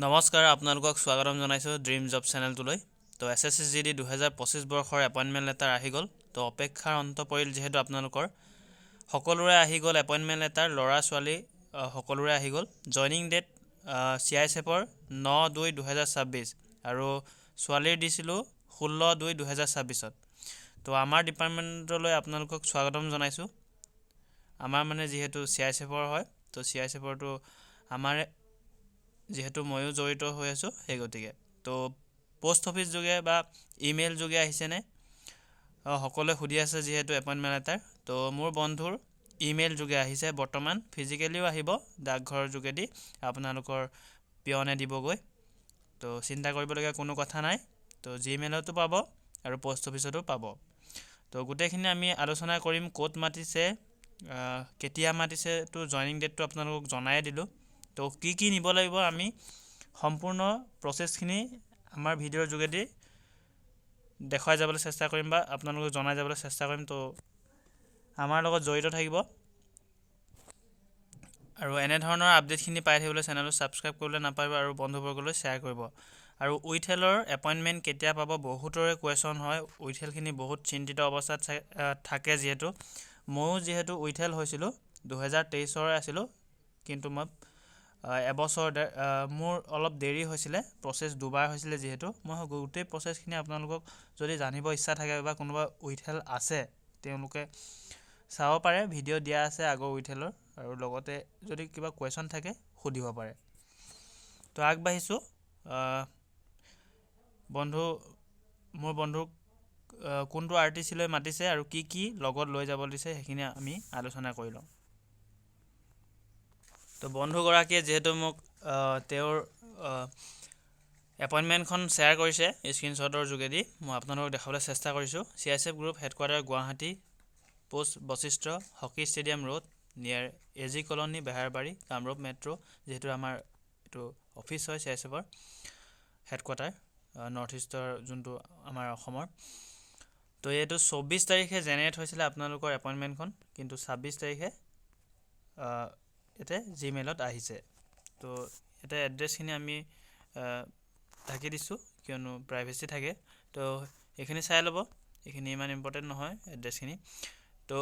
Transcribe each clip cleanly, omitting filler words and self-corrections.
নমস্কাৰ, আপোনালোকক স্বাগতম জনাইছোঁ ড্ৰিম জব চেনেলটোলৈ। তো SSCGD 2025 বৰ্ষৰ এপইণ্টমেণ্ট লেটাৰ আহি গ'ল। তো অপেক্ষাৰ অন্ত পৰিল যিহেতু আপোনালোকৰ সকলোৰে আহি গ'ল এপইণ্টমেণ্ট লেটাৰ, ল'ৰা ছোৱালী সকলোৰে আহি গ'ল। জইনিং ডেট CISFৰ 9/2/2026 আৰু ছোৱালীৰ দিছিলোঁ 16/2/2026। তো আমাৰ ডিপাৰ্টমেণ্টলৈ আপোনালোকক স্বাগতম জনাইছোঁ। আমাৰ যিহেতু CISFৰ হয়, তো CISFৰটো আমাৰ যিহেতু ময়ো জড়িত হৈ আছোঁ, সেই গতিকে তো পোষ্ট অফিচ যোগে বা ইমেইল যোগে আহিছেনে সকলোৱে সুধি আছে যিহেতু এপইণ্টমেণ্ট লেটাৰ। তো মোৰ বন্ধুৰ ইমেইল যোগে আহিছে, বৰ্তমান ফিজিকেলিও আহিব ডাকঘৰৰ যোগেদি আপোনালোকৰ পিয়নে দিবগৈ। তো চিন্তা কৰিবলগীয়া কোনো কথা নাই। তো জিমেইলতো পাব আৰু পোষ্ট অফিচতো পাব। তো গোটেইখিনি আমি আলোচনা কৰিম, ক'ত মাতিছে, কেতিয়া মাতিছে, তো জইনিং ডেটটো আপোনালোকক জনাই দিলোঁ। তো কি নিব লাগিব আমি সম্পূৰ্ণ প্ৰচেছখিনি আমাৰ ভিডিঅ'ৰ যোগেদি দেখুৱাই যাবলৈ চেষ্টা কৰিম বা আপোনালোকক জনাই যাবলৈ চেষ্টা কৰিম। তো আমাৰ লগত জড়িত থাকিব আৰু এনেধৰণৰ আপডেটখিনি পাই থাকিবলৈ চেনেলটো ছাবস্ক্ৰাইব কৰিবলৈ নাপাহৰিব আৰু বন্ধুবৰ্গলৈ শ্বেয়াৰ কৰিব। আৰু উইথেলৰ এপইণ্টমেণ্ট কেতিয়া পাব, বহুতৰে কুৱেশ্যন হয়। উইথেলখিনি বহুত চিন্তিত অৱস্থাত থাকে, যিহেতু উইথেল হৈছিলোঁ 2023 আছিলোঁ, কিন্তু মই এবছৰ মোৰ অলপ দেৰি হৈছিলে, প্ৰচেছ দুবাৰ হৈছিলে। যিহেতু মই গোটেই প্ৰচেছখিনি আপোনালোকক যদি জানিব ইচ্ছা থাকে বা কোনোবা উইথেল আছে তেওঁলোকে চাব পাৰে, ভিডিঅ' দিয়া আছে আগৰ উইথেলৰ, আৰু লগতে যদি কিবা কুৱেশ্যন থাকে সুধিব পাৰে। তো আগবাঢ়িছোঁ। মোৰ বন্ধুক কোনটো RTC লৈ মাতিছে আৰু কি লগত লৈ যাব দিছে সেইখিনি আমি আলোচনা কৰি লওঁ। তো বন্ধুগৰাকীয়ে যিহেতু মোক তেওঁৰ এপইণ্টমেণ্টখন শ্বেয়াৰ কৰিছে স্ক্ৰীনশ্বটৰ যোগেদি, মই আপোনালোকক দেখাবলৈ চেষ্টা কৰিছোঁ। CISF group headquarters Guwahati, post Vashistha, hockey stadium road, near AG colony, Beharbari, Kamrup metro'. যিহেতু আমাৰ এইটো অফিচ হয় CISFৰ হেডকোৱাৰ্টাৰ, নৰ্থ ইষ্টৰ যোনটো আমাৰ অসমৰ। তো এইটো 24 তাৰিখে জেনেৰেট হৈছিলে আপোনালোকৰ এপইণ্টমেণ্টখন, কিন্তু 26 তাৰিখে ইয়াতে জিমেইলত আহিছে। তো ইয়াতে এড্ৰেছখিনি আমি ঢাকি দিছোঁ কিয়নো প্ৰাইভেচি থাকে। তো এইখিনি চাই ল'ব, এইখিনি ইমান ইম্পৰ্টেণ্ট নহয় এড্ৰেছখিনি। তো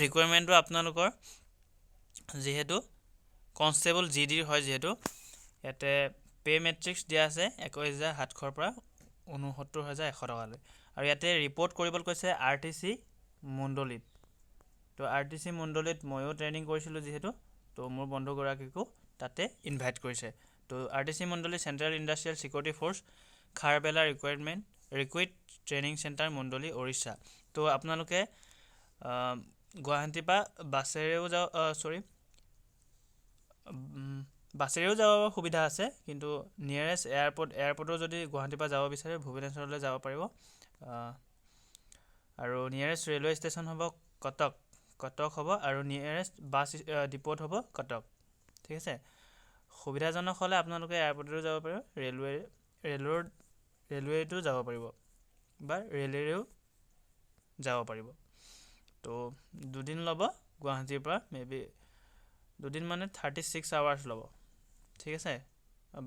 ৰিকুৱাৰমেণ্টটো আপোনালোকৰ যিহেতু কনষ্টেবল GDৰ হয়, যিহেতু ইয়াতে পে' মেট্ৰিক্স দিয়া আছে 21,700 পৰা 69,100 টকালৈ। আৰু ইয়াতে ৰিপৰ্ট কৰিবলৈ কৈছে RTC মণ্ডলীত। তো RTC মণ্ডলীত ময়ো ট্ৰেইনিং কৰিছিলোঁ যিহেতু, তো মোৰ বন্ধুগৰাকীকো তাতে ইনভাইট কৰিছে। তো RTC Mundali Central Industrial Security Force, Kharavela recruit training centre, Mundali, Orissa. তো আপোনালোকে গুৱাহাটীৰ পৰা বাছেৰেও যাব সুবিধা আছে, কিন্তু নিয়েৰেষ্ট এয়াৰপৰ্টো যদি গুৱাহাটীৰ পৰা যাব বিচাৰে ভুৱনেশ্বৰলৈ যাব পাৰিব। আৰু নিয়েৰেষ্ট ৰেলৱে ষ্টেচন হ'ব কটক হ'ব, আৰু নিয়েৰেষ্ট বাছ ডিপ'ট হ'ব কটক। ঠিক আছে, সুবিধাজনক হ'লে আপোনালোকে এয়াৰপৰ্টতো যাব পাৰিব, ৰেলৱেটো যাব পাৰিব বা ৰেলেৰেও যাব পাৰিব। তো 2 দিন ল'ব গুৱাহাটীৰ পৰা, মেবি 2 দিন 36 আৱাৰ্ছ ল'ব। ঠিক আছে,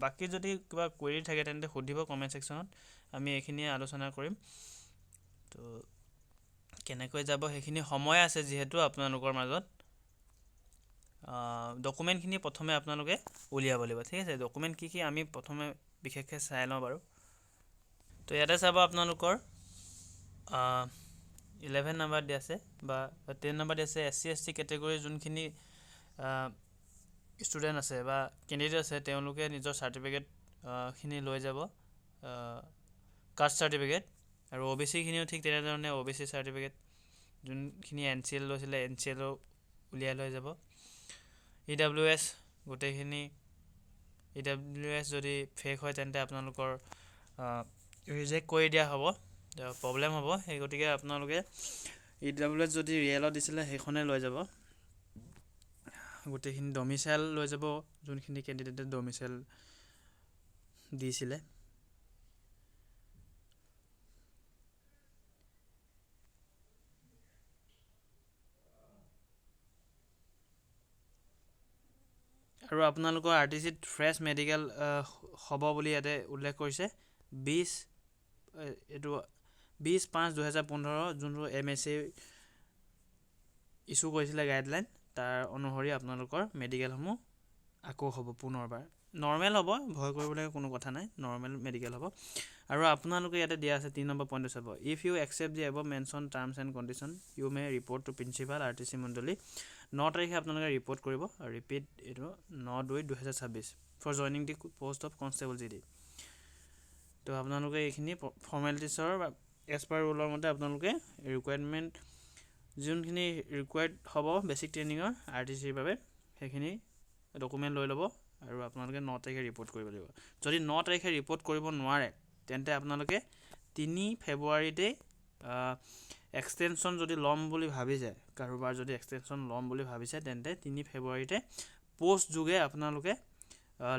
বাকী যদি কিবা কুৱেৰি থাকে তেন্তে সুধিব কমেণ্ট ছেকশ্যনত, আমি এইখিনিয়ে আলোচনা কৰিম। তো কেনেকৈ যাব সেইখিনি সময় আছে যিহেতু আপোনালোকৰ মাজত। ডকুমেণ্টখিনি প্ৰথমে আপোনালোকে উলিয়াব লাগিব। ঠিক আছে, ডকুমেণ্ট কি আমি প্ৰথমে বিশেষকৈ চাই লওঁ বাৰু। তো ইয়াতে চাব আপোনালোকৰ 11 নাম্বাৰ দিয়া আছে বা 10 নাম্বাৰ দিয়া আছে। SC ST কেটেগৰীৰ যোনখিনি ষ্টুডেণ্ট আছে বা কেণ্ডিডেট আছে তেওঁলোকে নিজৰ চাৰ্টিফিকেটখিনি লৈ যাব, কাষ্ট চাৰ্টিফিকেট। আৰু OBCখিনিও ঠিক তেনেধৰণে OBC চাৰ্টিফিকেট, যোনখিনি NCL লৈছিলে NCLও উলিয়াই লৈ যাব। EWS গোটেইখিনি, EWS যদি ফেক হয় তেন্তে আপোনালোকৰ ৰিজেক্ট কৰি দিয়া হ'ব, প্ৰব্লেম হ'ব। সেই গতিকে আপোনালোকে EWS যদি ৰিয়েলত দিছিলে সেইখনে লৈ যাব। গোটেইখিনি ডমিচাইল লৈ যাব, যোনখিনি কেণ্ডিডেটে ডমিচাইল দিছিলে। আৰু আপোনালোকৰ RTCত ফ্ৰেছ মেডিকেল হ'ব বুলি ইয়াতে উল্লেখ কৰিছে 20/5/2015 যোনটো MHA ইছ্যু কৰিছিলে গাইডলাইন তাৰ অনুসৰি আপোনালোকৰ মেডিকেলসমূহ আকৌ হ'ব পুনৰবাৰ নৰ্মেল হ'ব ভয় কৰিবলৈ কোনো কথা নাই নৰ্মেল মেডিকেল হ'ব আৰু আপোনালোকে ইয়াতে দিয়া আছে 3 নম্বৰ পইণ্টটো চাব if you accept the above mention terms and condition you may report to principal RTC Mundali 9 তাৰিখে আপোনালোকে ৰিপৰ্ট কৰিব আৰু ৰিপিট এইটো 9/2/2026 for joining the post of constable GD তো আপোনালোকে এইখিনি ফৰ্মেলিটিছৰ এজ পাৰ ৰুলৰ মতে আপোনালোকে ৰিকুৱাৰমেণ্ট যোনখিনি ৰিকুৱাৰ্ড হ'ব বেছিক ট্ৰেইনিঙৰ RTCৰ বাবে সেইখিনি ডকুমেণ্ট লৈ ল'ব আৰু আপোনালোকে 9 তাৰিখে ৰিপৰ্ট কৰিব লাগিব যদি 9 তাৰিখে ৰিপৰ্ট কৰিব নোৱাৰে তেন্তে আপোনালোকে 3 ফেব্ৰুৱাৰীতে এক্সটেনশ্যন যদি ল'ম বুলি ভাবিছে কাৰোবাৰ যদি এক্সটেনশ্যন ল'ম বুলি ভাবিছে তেন্তে 3 ফেব্ৰুৱাৰীতে পোষ্ট যোগে আপোনালোকে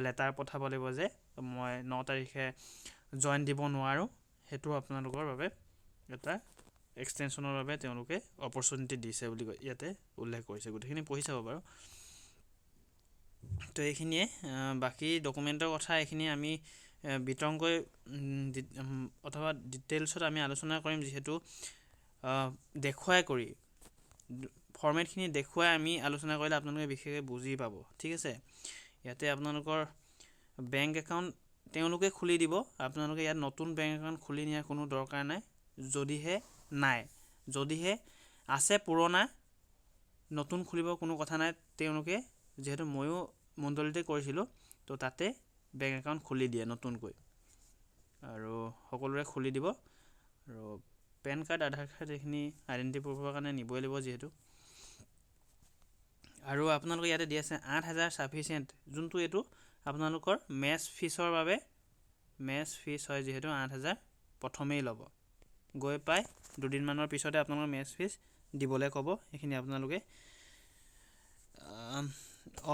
লেটাৰ পঠাব লাগিব যে মই 9 তাৰিখে জইন দিব নোৱাৰোঁ সেইটো আপোনালোকৰ বাবে এটা এক্সটেনশ্যনৰ বাবে তেওঁলোকে অপৰচুনিটি দিছে বুলি ইয়াতে উল্লেখ কৰিছে গোটেইখিনি পঢ়ি চাব বাৰু তো এইখিনিয়ে বাকী ডকুমেণ্টৰ কথা এইখিনি আমি বিতংকৈ অথবা ডিটেইলছত আমি আলোচনা কৰিম যিহেতু দেখুৱাই কৰি ফৰ্মেটখিনি দেখুৱাই আমি আলোচনা কৰিলে আপোনালোকে বিশেষকৈ বুজি পাব ঠিক আছে ইয়াতে আপোনালোকৰ বেংক একাউণ্ট তেওঁলোকে খুলি দিব আপোনালোকে ইয়াত নতুন বেংক একাউণ্ট খুলি নিয়াৰ কোনো দৰকাৰ নাই যদিহে আছে পুৰণা নতুন খুলিব কোনো কথা নাই তেওঁলোকে যিহেতু ময়ো মণ্ডলীতে কৰিছিলোঁ তো তাতে বেংক একাউণ্ট খুলি দিয়ে নতুনকৈ আৰু সকলোৰে খুলি দিব আৰু পেন কাৰ্ড আধাৰ কাৰ্ড এইখিনি আইডেণ্টিটি প্ৰুফৰ কাৰণে নিবই লাগিব যিহেতু আৰু আপোনালোকে ইয়াতে দি আছে 8,000 ছাফিচিয়েণ্ট যোনটো এইটো আপোনালোকৰ মেছ ফিছৰ বাবে মেছ ফিছ হয় যিহেতু 8,000 প্ৰথমেই ল'ব গৈ পাই দুদিনমানৰ পিছতে আপোনালোকৰ মেছ ফিছ দিবলৈ ক'ব এইখিনি আপোনালোকে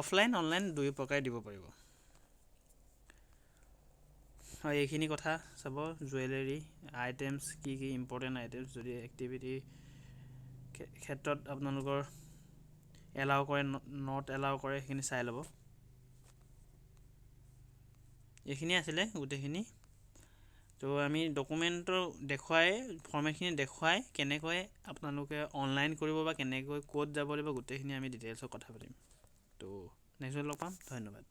অফলাইন অনলাইন দুই প্ৰকাৰে দিব পাৰিব হয় এইখিনি কথা চাব জুৱেলাৰী আইটেমছ কি ইম্পৰ্টেণ্ট আইটেমছ যদি এক্টিভিটি ক্ষেত্ৰত আপোনালোকৰ এলাউ কৰে নট এলাউ কৰে সেইখিনি চাই ল'ব এইখিনি আছিলে গোটেইখিনি তো আমি ডকুমেণ্টৰ দেখুৱাই ফৰ্মেটখিনি দেখুৱাই কেনেকৈ আপোনালোকে অনলাইন কৰিব বা কেনেকৈ ক'ত যাব লাগিব গোটেইখিনি আমি ডিটেইলছত কথা পাতিম তো নেক্সট লগ পাম ধন্যবাদ